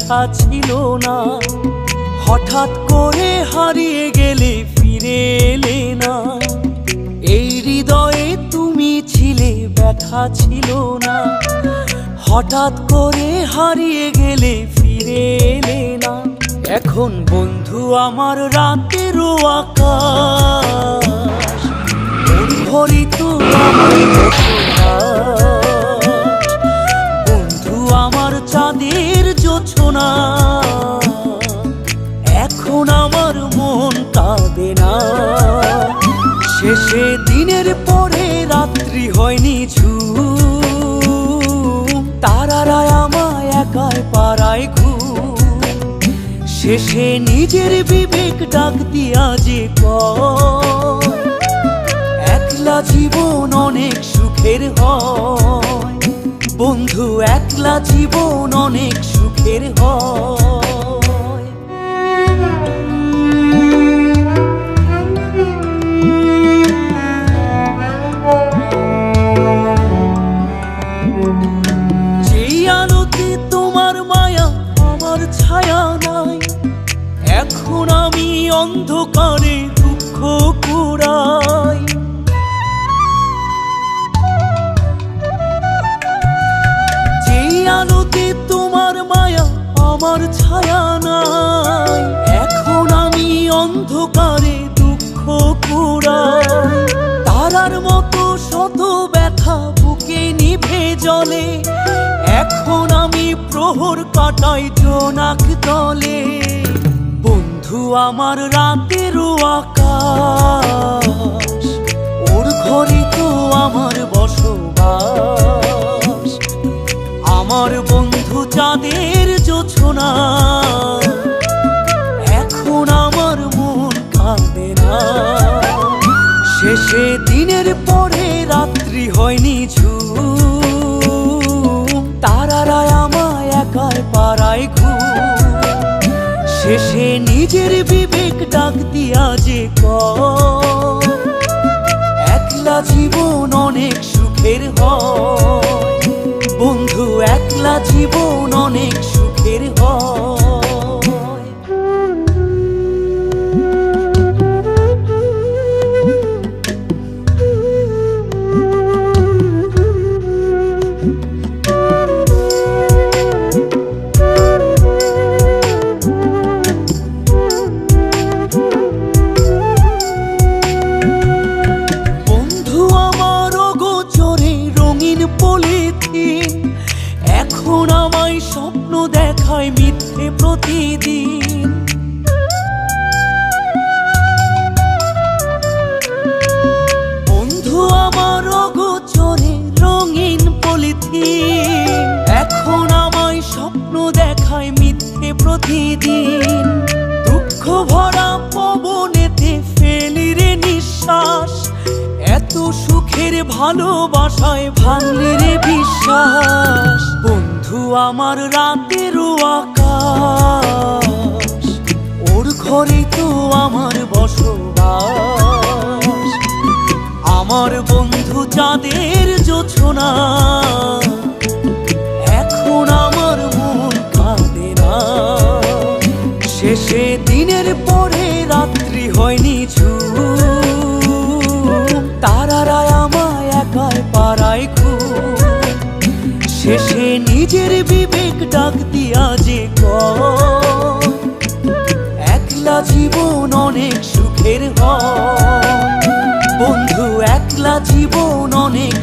ব্যথা ছিল না। হঠাৎ করে হারিয়ে গেলে ফিরে এলে না। এই হৃদয়ে তুমি ছিলে, ব্যথা ছিল না। হঠাৎ করে হারিয়ে গেলে ফিরে এলে না। এখন বন্ধু আমার রাতেরও আকাশ, ঘড়ি তো আমার বন্ধু আমার চাঁদের জোছনা। এখন আমার মন কাঁদে না। শেষে দিনের পরে রাত্রি হয়নি ঝুম, তারারা আমায় একাই পাড়ায় ঘুম। শেষে নিজের বিবেক ডাক দিয়া যে কয়, একলা জীবন অনেক সুখের হয়। বন্ধু একলা জীবন অনেক সুখের হয়। যেই আলোতে তোমার মায়া আমার ছায়া নাই, এখন আমি অন্ধকারে দুঃখ কুড়াই। যেই আলোতে তোমার মায়া আমার ছায়া নাই, এখন আমি অন্ধকারে দুঃখ কুড়াই। তারার মতো শত ব্যথা বুকে নিভে জ্বলে, এখন আমি প্রহর কাটাই জোনাক তলে। বন্ধু আমার রাতেরও আকাশ, ওর ঘরে তো আমার বসবাস। আমার বন্ধু চাঁদের জোছনা, এখন আমার মন কাঁদে না। শেষে দিনের পরে রাত্রি হয়নি ঝুম, তারারা আমায় একাই পাড়ায় ঘুম। শেষে নিজের বিবেক ডাক দিয়া যে কয়, একলা জীবন অনেক সুখের হয়। বন্ধু একলা জীবন অনেক সুখের হয়। এখন আমায় স্বপ্ন দেখায় মিথ্যে প্রতিদিন। বন্ধু আমার অগোচরে রঙিন পলিথিন, এখন আমায় স্বপ্ন দেখায় মিথ্যে প্রতিদিন। দুঃখ ভরা পবনেতে ফেলি রে নিঃশ্বাস, এত সুখের ভালোবাসায় ভাঙলি রে বিশ্বাস। বন্ধু আমার রাতেরও আকাশ, ওর ঘরে তো আমার বসবাস। আমার বন্ধু চাঁদের জোছনা, এখন আমার মন কাঁদে না। শেষে দিনের পরে রাত্রি হয়নি ঝুম, তারারা আমায় একাই পাড়ায় ঘুম। শেষে নিজের বিবেক ডাক দিয়া যে কয়, একলা জীবন অনেক সুখের হয়। বন্ধু একলা জীবন অনেক